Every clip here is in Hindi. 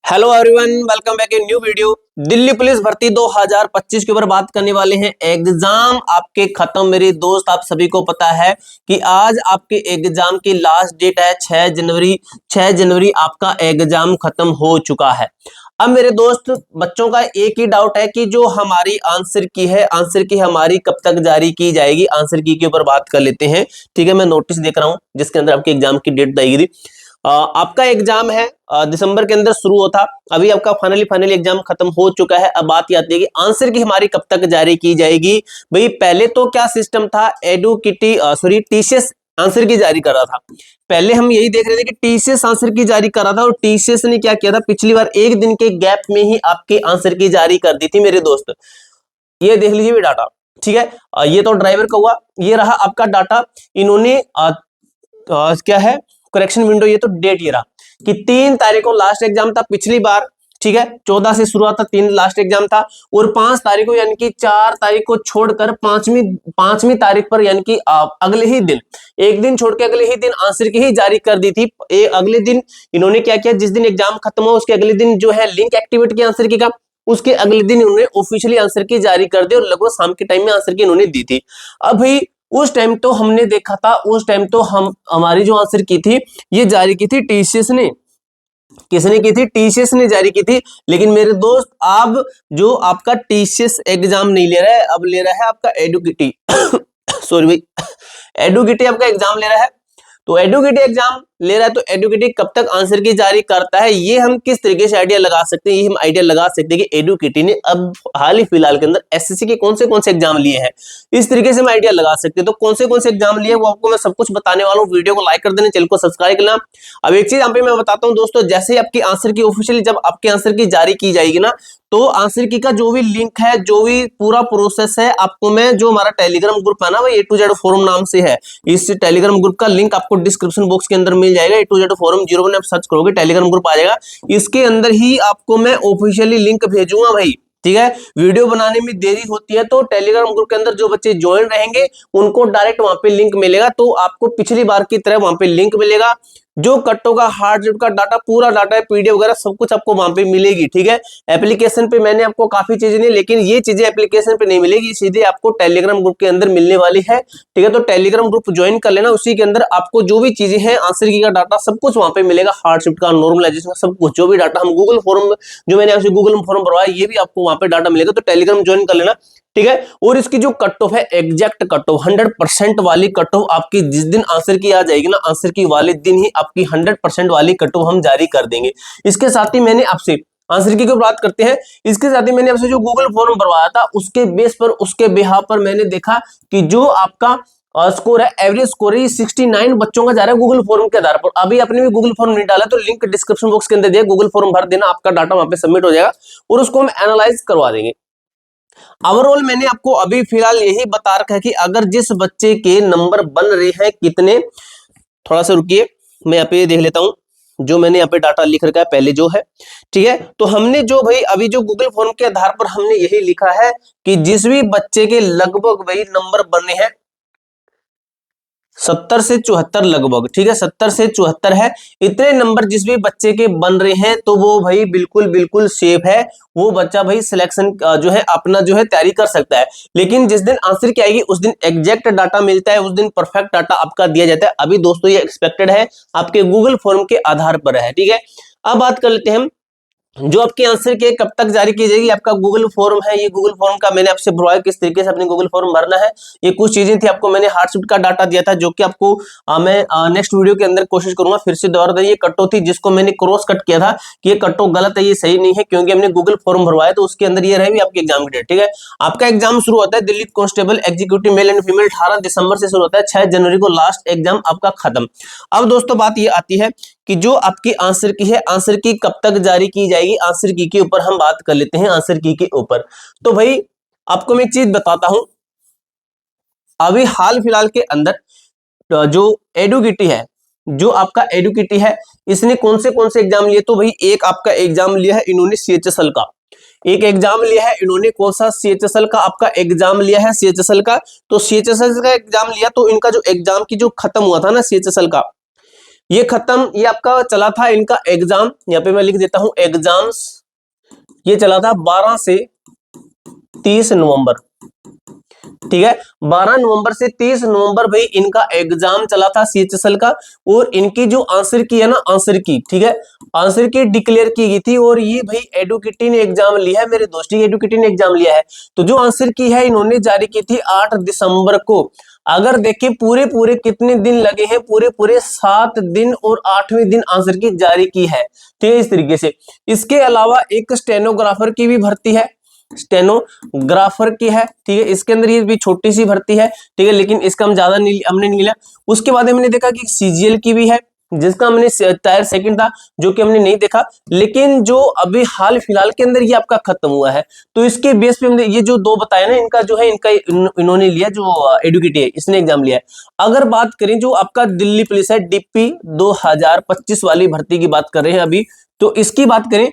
Hello everyone, welcome back in new video. Delhi police भर्ती 2025 के ऊपर बात करने वाले हैं। एग्जाम आपके खत्म मेरे दोस्त, आप सभी को पता है कि आज आपके एग्जाम की लास्ट डेट है 6 जनवरी। 6 जनवरी आपका एग्जाम खत्म हो चुका है। अब मेरे दोस्त बच्चों का एक ही डाउट है कि जो हमारी आंसर की है, आंसर की हमारी कब तक जारी की जाएगी। आंसर की के ऊपर बात कर लेते हैं। ठीक है, मैं नोटिस देख रहा हूं जिसके अंदर आपके एग्जाम की डेट बताई गई थी। आपका एग्जाम है दिसंबर के अंदर शुरू होता, अभी आपका फाइनली एग्जाम खत्म हो चुका है। अब बात आती है कि आंसर की हमारी कब तक जारी की जाएगी। भाई पहले तो क्या सिस्टम था, एडुकिटी सॉरी टीसीएस आंसर की जारी कर रहा था। पहले हम यही देख रहे थे कि टीसीएस आंसर की जारी कर रहा था, और टीसीएस ने क्या किया था, पिछली बार एक दिन के गैप में ही आपके आंसर की जारी कर दी थी मेरे दोस्त। ये देख लीजिए भी डाटा। ठीक है, ये तो ड्राइवर का हुआ, ये रहा आपका डाटा। इन्होंने क्या है करेक्शन विंडो, ये तो डेट ये रहा कि 3 तारीख को लास्ट एग्जाम था पिछली बार। ठीक है, 14 से शुरुआत था, 3 लास्ट एग्जाम था, और 5 तारीख को यानी कि 4 तारीख को छोड़कर पांचवी तारीख पर यानी कि अगले ही दिन, एक दिन छोड़ के अगले ही दिन आंसर की ही जारी कर दी थी। अगले दिन इन्होंने क्या किया, जिस दिन एग्जाम खत्म हो उसके अगले दिन जो है लिंक एक्टिवेट किया आंसर की का, उसके अगले दिन इन्होंने ऑफिशियली आंसर की जारी कर दी, और लगभग शाम के टाइम में आंसर की इन्होंने दी थी। अब भाई उस टाइम तो हमने देखा था, उस टाइम तो हमारी जो आंसर की थी ये जारी की थी टीसीएस ने। किसने की थी? टीसीएस ने जारी की थी। लेकिन मेरे दोस्त अब जो आपका टीसीएस एग्जाम नहीं ले रहा है, अब ले रहा है आपका एडुकिटी सॉरी भाई, एडुकिटी आपका एग्जाम ले रहा है। तो एडुकेटी एग्जाम ले रहा है, तो एडुकेटी कब तक आंसर की जारी करता है, ये हम किस तरीके से आइडिया लगा सकते हैं। ये हम आइडिया लगा सकते हैं कि एडुकेटी ने अब हाल ही फिलहाल के अंदर एसएससी के कौन से एग्जाम लिए हैं। इस तरीके से हम आइडिया लगा सकते हैं। तो कौन से एग्जाम लिए वो आपको मैं सब कुछ बताने वाला हूँ। वीडियो को लाइक कर देना, चैनल को सब्सक्राइब करना। अब एक चीज यहाँ पे मैं बताता हूँ दोस्तों, जैसे ही आपकी आंसर की ऑफिशियली जब आपके आंसर की जारी की जाएगी ना, तो आंसर की का जो भी लिंक है, जो भी पूरा प्रोसेस है, आपको मैं जो हमारा टेलीग्राम ग्रुप है ना, वो A to Z फोरम नाम से है, इस टेलीग्राम ग्रुप का लिंक आपको डिस्क्रिप्शन बॉक्स के अंदर मिल जाएगा। A to Z फोरम 01 आप सर्च करोगे, टेलीग्राम ग्रुप आ जाएगा। इसके अंदर ही आपको मैं ऑफिशियली लिंक भेजूंगा भाई। ठीक है, वीडियो बनाने में देरी होती है तो टेलीग्राम ग्रुप के अंदर जो बच्चे ज्वाइन रहेंगे उनको डायरेक्ट वहां पे लिंक मिलेगा। तो आपको पिछली बार की तरह वहां पे लिंक मिलेगा, जो कट्टों का हार्ड ड्राइव का डाटा, पूरा डाटा है, पीडीएफ वगैरह सब कुछ आपको वहां पे मिलेगी। ठीक है, एप्लीकेशन पे मैंने आपको काफी चीजें नहीं, लेकिन ये चीजें एप्लीकेशन पे नहीं मिलेगी, सीधे आपको टेलीग्राम ग्रुप के अंदर मिलने वाली है। ठीक है, तो टेलीग्राम ग्रुप ज्वाइन कर लेना, उसी के अंदर आपको जो भी चीजें हैं, आंसर की का डाटा सब कुछ वहां पे मिलेगा, हार्ड शिफ्ट का, नॉर्मलाइजेशन का, सब कुछ जो भी डाटा हम गूगल फॉर्म जो मैंने आपसे गूगल फॉर्म भरवाया, ये भी आपको वहां पे डाटा मिलेगा। तो टेलीग्राम ज्वाइन कर लेना। ठीक है, और इसकी जो कट ऑफ है, एग्जैक्ट कट ऑफ 100% वाली कट ऑफ आपकी जिस दिन आंसर की आ जाएगी ना, आंसर की वाले दिन ही आपकी 100% वाली कट ऑफ हम जारी कर देंगे। इसके साथ ही मैंने आपसे आंसर की बात करते हैं, इसके साथ ही मैंने आपसे जो गूगल फॉर्म भरवाया था, उसके बेस पर, उसके बिहाफ पर मैंने देखा कि जो आपका स्कोर है, एवरेज स्कोर है, 69 बच्चों का जा रहा है गूगल फॉर्म के आधार पर। अभी आपने भी गूगल फॉर्म नहीं डाला तो लिंक डिस्क्रिप्शन बॉक्स के अंदर दिया, गूगल फॉर्म भर देना, आपका डाटा वहां पे सबमिट हो जाएगा और उसको हम एनालाइज करवा देंगे। ओवरऑल मैंने आपको अभी फिलहाल यही बता रखा है कि अगर जिस बच्चे के नंबर बन रहे हैं कितने, थोड़ा सा रुकिए मैं यहाँ पे देख लेता हूं जो मैंने यहाँ पे डाटा लिख रखा है पहले जो है। ठीक है, तो हमने जो भाई अभी जो गूगल फॉर्म के आधार पर हमने यही लिखा है कि जिस भी बच्चे के लगभग वही नंबर बने हैं 70 से 74 लगभग, ठीक है 70 से 74 है, इतने नंबर जिस भी बच्चे के बन रहे हैं तो वो भाई बिल्कुल सेफ है। वो बच्चा भाई सिलेक्शन जो है अपना जो है तैयारी कर सकता है। लेकिन जिस दिन आंसर की आएगी उस दिन एग्जैक्ट डाटा मिलता है, उस दिन परफेक्ट डाटा आपका दिया जाता है। अभी दोस्तों ये एक्सपेक्टेड है, आपके गूगल फॉर्म के आधार पर है। ठीक है, अब बात कर लेते हैं हम जो आपके आंसर के कब तक जारी की जाएगी। आपका गूगल फॉर्म है, ये गूगल फॉर्म का मैंने आपसे भरवाया किस तरीके से अपने गूगल फॉर्म भरना है। ये कुछ चीजें थी, आपको मैंने हार्ड शिफ्ट का डाटा दिया था जो कि आपको मैं नेक्स्ट वीडियो के अंदर कोशिश करूंगा फिर से दोबारा। ये कट्टो थी जिसको मैंने क्रॉस कट किया था कि ये कट्टो गलत है, ये सही नहीं है, क्योंकि हमने गूगल फॉर्म भरवाया तो उसके अंदर ये रहे आपके एग्जाम की डेट। ठीक है, आपका एग्जाम शुरू होता है Delhi constable executive male and female 18 दिसंबर से शुरू होता है, 6 जनवरी को लास्ट एग्जाम आपका खत्म। अब दोस्तों बात ये आती है कि जो आपकी आंसर की है, आंसर की कब तक जारी की जाएगी। आंसर की के ऊपर हम बात कर लेते हैं, आंसर की के ऊपर। तो भाई आपको मैं एक चीज बताता हूं, अभी हाल फिलहाल के अंदर जो एडुकिटी है, जो आपका एडुकिटी है, इसने कौन से एग्जाम लिए। तो भाई एक आपका एग्जाम लिया है इन्होंने सीएचएसएल का, एक एग्जाम लिया है इन्होंने कौन सा, सीएचएसएल का आपका एग्जाम लिया है, सीएचएसएल का। तो सीएचएसएल का एग्जाम लिया तो इनका जो एग्जाम की जो खत्म हुआ था ना सीएचएसएल का, ये खत्म, ये आपका चला था इनका एग्जाम, यहाँ पे मैं लिख देता हूं एग्जाम्स, ये चला था 12 से 30 नवंबर, ठीक है। 12 नवंबर से 30 नवंबर भाई इनका एग्जाम चला था सीएचएसएल का, और इनकी जो आंसर की है ना, आंसर की, ठीक है, आंसर की डिक्लेयर की गई थी, और ये भाई एडुकेटी ने एग्जाम लिया है मेरे दोस्त, एडुकेटी ने एग्जाम लिया है। तो जो आंसर की है इन्होंने जारी की थी 8 दिसंबर को। अगर देखें पूरे पूरे कितने दिन लगे हैं, पूरे पूरे 7 दिन और 8वें दिन आंसर की जारी की है, ठीक है, इस तरीके से। इसके अलावा एक स्टेनोग्राफर की भी भर्ती है, स्टेनोग्राफर की है, ठीक है, इसके अंदर ये भी छोटी सी भर्ती है, ठीक है, लेकिन इसका हम ज्यादा नहीं, हमने नहीं लिया। उसके बाद हमने देखा कि सीजीएल की भी है, जिसका हमने टायर सेकंड था, जो कि हमने नहीं देखा, लेकिन जो अभी हाल फिलहाल के अंदर ये आपका खत्म हुआ है। तो इसके बेस पे हमने ये जो दो बताया ना, इनका जो है, इनका इन्होंने लिया, जो एडुकेटी है इसने एग्जाम लिया है। अगर बात करें जो आपका दिल्ली पुलिस है, डीपी 2025 वाली भर्ती की बात कर रहे हैं अभी, तो इसकी बात करें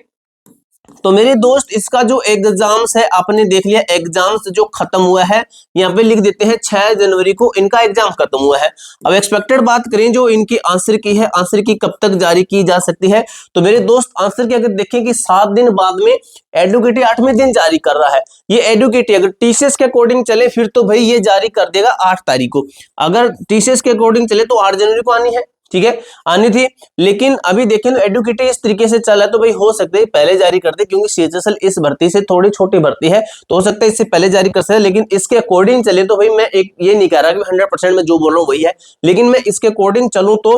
तो मेरे दोस्त इसका जो एग्जाम्स है आपने देख लिया, एग्जाम्स जो खत्म हुआ है, यहाँ पे लिख देते हैं 6 जनवरी को इनका एग्जाम खत्म हुआ है। अब एक्सपेक्टेड बात करें जो इनकी आंसर की है, आंसर की कब तक जारी की जा सकती है, तो मेरे दोस्त आंसर की अगर देखें कि 7 दिन बाद में एडुकेटी 8वें दिन जारी कर रहा है। ये एडुकेटी अगर टीसीएस के अकॉर्डिंग चले फिर तो भाई ये जारी कर देगा 8 तारीख को, अगर टीसीएस के अकॉर्डिंग चले तो 8 जनवरी को आनी है, ठीक है, आनी थी। लेकिन अभी देखें तो एडुकेटी इस तरीके से चला है तो भाई हो सकता है पहले जारी कर दे, क्योंकि सीएचएसएल इस भर्ती से थोड़ी छोटी भर्ती है, तो हो सकता है इससे पहले जारी कर सकते, लेकिन इसके अकॉर्डिंग चले तो भाई मैं एक ये नहीं कह रहा कि 100% में जो बोल रहा हूँ वही है, लेकिन मैं इसके अकॉर्डिंग चलूं तो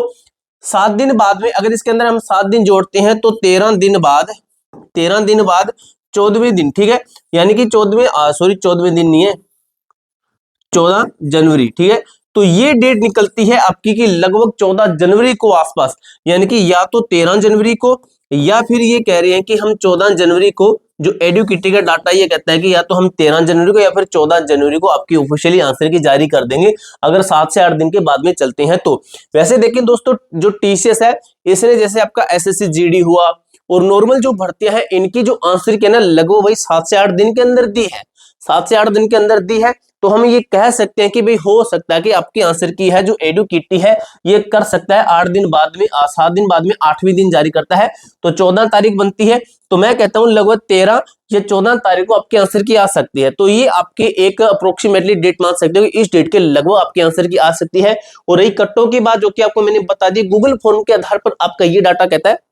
7 दिन बाद में, अगर इसके अंदर हम 7 दिन जोड़ते हैं तो 13 दिन बाद 14वें दिन, ठीक है, यानी कि 14वें दिन नहीं है, 14 जनवरी, ठीक है। तो ये डेट निकलती है आपकी कि लगभग 14 जनवरी को आसपास, यानी कि या तो 13 जनवरी को, या फिर ये कह रहे हैं कि हम 14 जनवरी को, जो एडुकेटी का डाटा ये कहता है कि या तो हम 13 जनवरी को या फिर 14 जनवरी को आपकी ऑफिशियली आंसर की जारी कर देंगे, अगर 7 से 8 दिन के बाद में चलते हैं तो। वैसे देखें दोस्तों, जो टीसीएस है इसने जैसे आपका एसएससी जीडी हुआ और नॉर्मल जो भर्तियां हैं इनकी जो आंसर की है ना, लगभग वही 7 से 8 दिन के अंदर दी है, 7 से 8 दिन के अंदर दी है। तो हम ये कह सकते हैं कि भाई हो सकता है कि आपकी आंसर की है जो एडुकेटी है ये कर सकता है 8 दिन बाद में, 7 दिन बाद में 8वें दिन जारी करता है, तो 14 तारीख बनती है। तो मैं कहता हूं लगभग 13 या 14 तारीख को आपकी आंसर की आ सकती है। तो ये आपके एक अप्रोक्सीमेटली डेट मान सकते हो कि इस डेट के लगभग आपकी आंसर की आ सकती है। और रही कट्टों की बात, जो कि आपको मैंने बता दी, गूगल फॉर्म के आधार पर आपका ये डाटा कहता है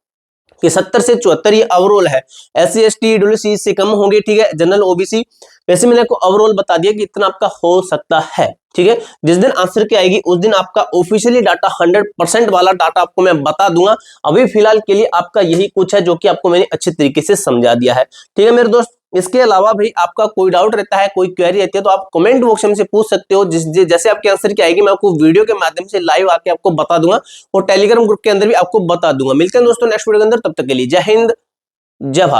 कि 70 से 74 ये ओवरऑल है, SC ST EWC से कम होंगे, ठीक है, जनरल OBC। वैसे मैंने आपको ओवरऑल बता दिया कि इतना आपका हो सकता है, ठीक है। जिस दिन आंसर की आएगी उस दिन आपका ऑफिशियली डाटा 100% वाला डाटा आपको मैं बता दूंगा। अभी फिलहाल के लिए आपका यही कुछ है जो कि आपको मैंने अच्छे तरीके से समझा दिया है, ठीक है मेरे दोस्त। इसके अलावा भाई आपका कोई डाउट रहता है, कोई क्वेरी रहती है तो आप कमेंट बॉक्स में से पूछ सकते हो, जैसे आपके आंसर की आएगी मैं आपको वीडियो के माध्यम से लाइव आके आपको बता दूंगा, और टेलीग्राम ग्रुप के अंदर भी आपको बता दूंगा। मिलते हैं दोस्तों नेक्स्ट वीडियो के अंदर, तब तक के लिए जय हिंद, जय भारत।